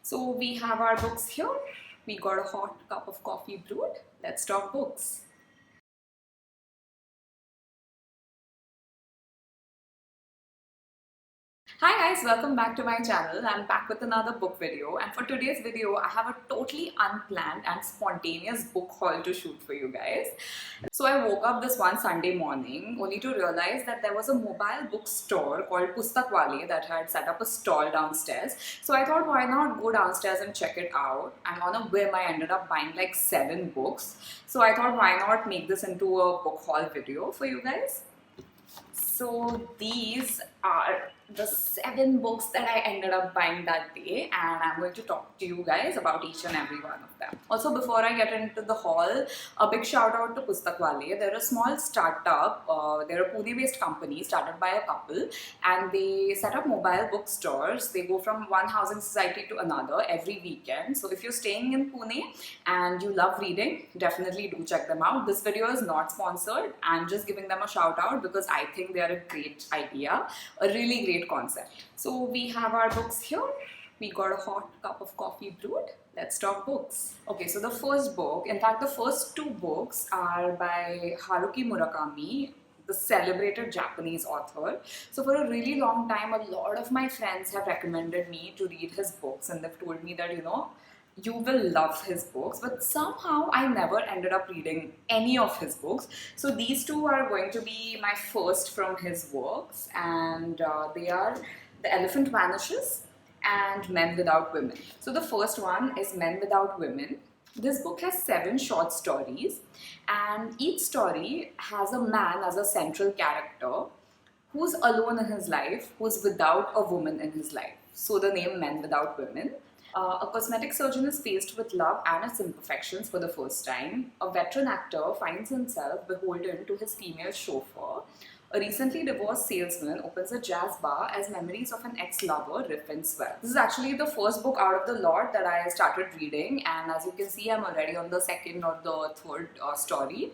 So we have our books here. We got a hot cup of coffee brewed. Let's talk books. Hi guys, welcome back to my channel. I'm back with another book video, and for today's video I have a totally unplanned and spontaneous book haul to shoot for you guys. So I woke up this one Sunday morning only to realize that there was a mobile bookstore called Pustakwale that had set up a stall downstairs. So I thought, why not go downstairs and check it out, and on a whim I ended up buying like 7 books. So I thought, why not make this into a book haul video for you guys. So these are the 7 books that I ended up buying that day, and I'm going to talk to you guys about each and every one of them. Also, before I get into the haul, a big shout out to Pustakwale. They're a small startup, they're a Pune based company started by a couple, and they set up mobile bookstores. They go from one housing society to another every weekend. So if you're staying in Pune and you love reading, definitely do check them out. This video is not sponsored. I'm just giving them a shout out because I think they are a great idea, a really great concept. So we have our books here. We got a hot cup of coffee brewed. Let's talk books. Okay, so the first book, in fact the first 2 books are by Haruki Murakami, the celebrated Japanese author. So for a really long time, a lot of my friends have recommended me to read his books, and they've told me that, you will love his books, but somehow I never ended up reading any of his books. So these 2 are going to be my first from his works, and they are The Elephant Vanishes and Men Without Women. So the first one is Men Without Women. This book has 7 short stories, and each story has a man as a central character who's alone in his life, who's without a woman in his life. So the name Men Without Women. A cosmetic surgeon is faced with love and its imperfections for the first time. A veteran actor finds himself beholden to his female chauffeur. A recently divorced salesman opens a jazz bar as memories of an ex-lover riff and swell. This is actually the first book out of the lot that I started reading, and as you can see, I'm already on the second or the third story.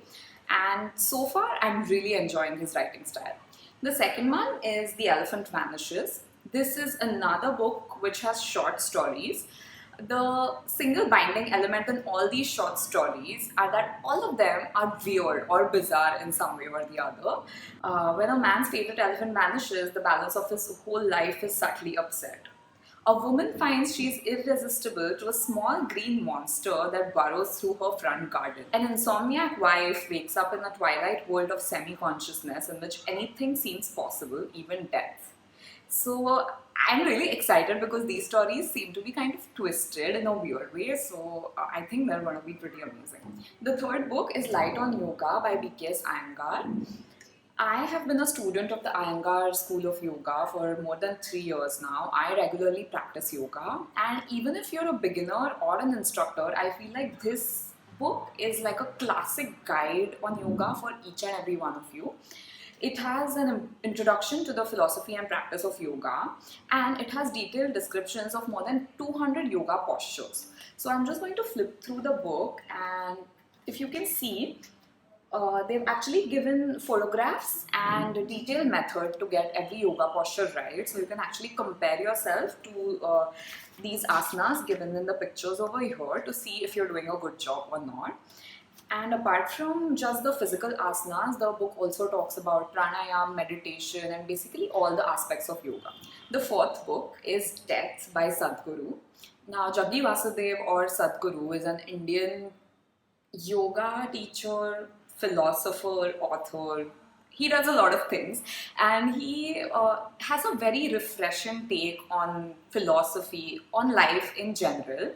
And so far, I'm really enjoying his writing style. The second one is The Elephant Vanishes. This is another book which has short stories. The single binding element in all these short stories are that all of them are weird or bizarre in some way or the other. When a man's favorite elephant vanishes, the balance of his whole life is subtly upset. A woman finds she is irresistible to a small green monster that burrows through her front garden. An insomniac wife wakes up in a twilight world of semi-consciousness in which anything seems possible, even death. So I'm really excited because these stories seem to be kind of twisted in a weird way, so I think they're going to be pretty amazing. The third book is Light on Yoga by BKS Iyengar. I have been a student of the Iyengar School of Yoga for more than 3 years now. I regularly practice yoga, and even if you're a beginner or an instructor, I feel like this book is like a classic guide on yoga for each and every one of you. It has an introduction to the philosophy and practice of yoga, and it has detailed descriptions of more than 200 yoga postures. So I'm just going to flip through the book, and if you can see, they've actually given photographs and a detailed method to get every yoga posture right. So you can actually compare yourself to these asanas given in the pictures over here to see if you're doing a good job or not. And apart from just the physical asanas, the book also talks about pranayama, meditation, and basically all the aspects of yoga. The fourth book is Death by Sadhguru. Now, Jaggi Vasudev, or Sadhguru, is an Indian yoga teacher, philosopher, author. He does a lot of things, and he has a very refreshing take on philosophy, on life in general.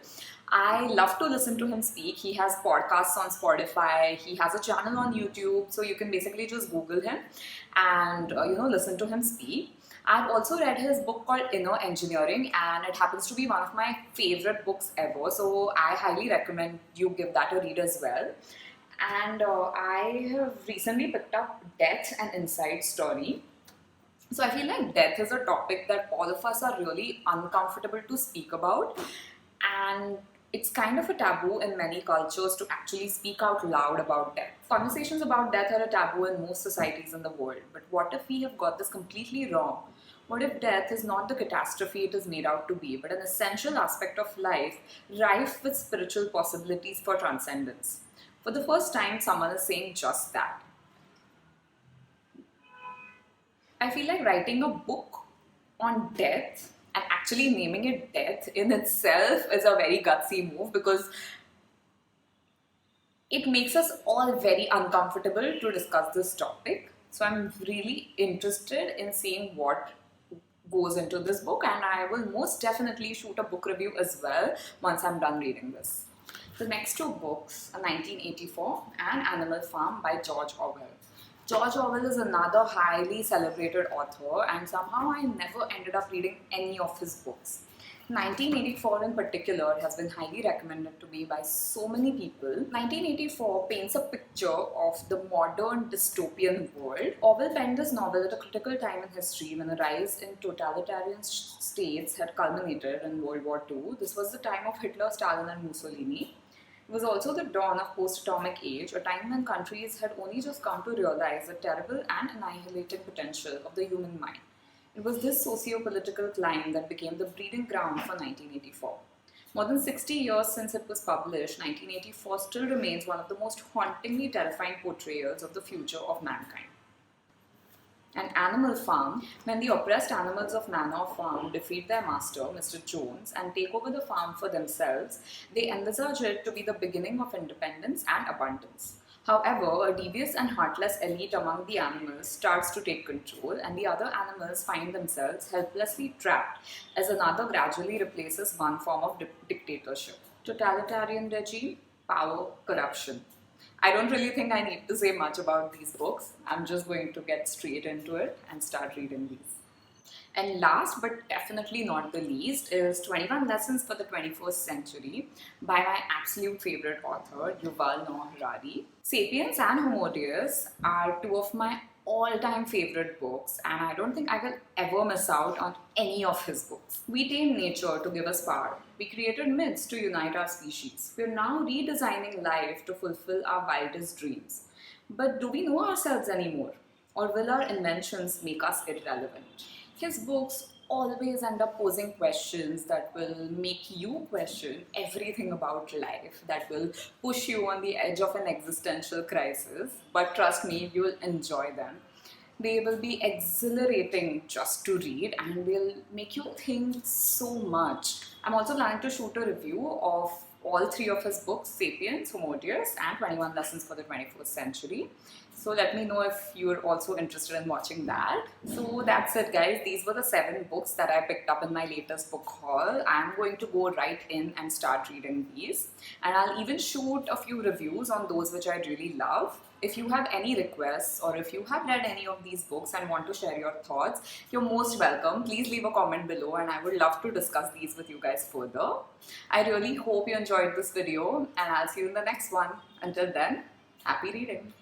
I love to listen to him speak. He has podcasts on Spotify. He has a channel on YouTube, so you can basically just Google him and listen to him speak. I've also read his book called Inner Engineering, and it happens to be one of my favorite books ever. So I highly recommend you give that a read as well. And I have recently picked up Death: An Inside Story. So I feel like death is a topic that all of us are really uncomfortable to speak about, and It's kind of a taboo in many cultures to actually speak out loud about death. Conversations about death are a taboo in most societies in the world. But what if we have got this completely wrong? What if death is not the catastrophe it is made out to be, but an essential aspect of life, rife with spiritual possibilities for transcendence? For the first time, someone is saying just that. I feel like writing a book on death and actually naming it death in itself is a very gutsy move, because it makes us all very uncomfortable to discuss this topic. So I'm really interested in seeing what goes into this book, and I will most definitely shoot a book review as well once I'm done reading this. The next two books are 1984 and Animal Farm by George Orwell. George Orwell is another highly celebrated author, and somehow I never ended up reading any of his books. 1984 in particular has been highly recommended to me by so many people. 1984 paints a picture of the modern dystopian world. Orwell penned this novel at a critical time in history when a rise in totalitarian states had culminated in World War II. This was the time of Hitler, Stalin and Mussolini. It was also the dawn of post-atomic age, a time when countries had only just come to realize the terrible and annihilating potential of the human mind. It was this socio-political climb that became the breeding ground for 1984. More than 60 years since it was published, 1984 still remains one of the most hauntingly terrifying portrayals of the future of mankind. An Animal Farm, when the oppressed animals of Manor Farm defeat their master, Mr. Jones, and take over the farm for themselves, they envisage it to be the beginning of independence and abundance. However, a devious and heartless elite among the animals starts to take control, and the other animals find themselves helplessly trapped as another gradually replaces one form of dictatorship. Totalitarian regime, power, corruption. I don't really think I need to say much about these books. I'm just going to get straight into it and start reading these. And last but definitely not the least is 21 Lessons for the 21st Century by my absolute favorite author, Yuval Noah Harari. Sapiens and Homo Deus are two of my all-time favorite books, and I don't think I will ever miss out on any of his books. We tamed nature to give us power. We created myths to unite our species. We're now redesigning life to fulfill our wildest dreams. But do we know ourselves anymore? Or will our inventions make us irrelevant? His books always end up posing questions that will make you question everything about life, that will push you on the edge of an existential crisis. But trust me, you will enjoy them. They will be exhilarating just to read, and they'll make you think so much. I'm also planning to shoot a review of all three of his books, Sapiens, Homo Deus and 21 Lessons for the 21st Century. So let me know if you're also interested in watching that. So that's it, guys. These were the 7 books that I picked up in my latest book haul. I'm going to go right in and start reading these. And I'll even shoot a few reviews on those which I really love. If you have any requests, or if you have read any of these books and want to share your thoughts, you're most welcome. Please leave a comment below, and I would love to discuss these with you guys further. I really hope you enjoyed this video, and I'll see you in the next one. Until then, happy reading.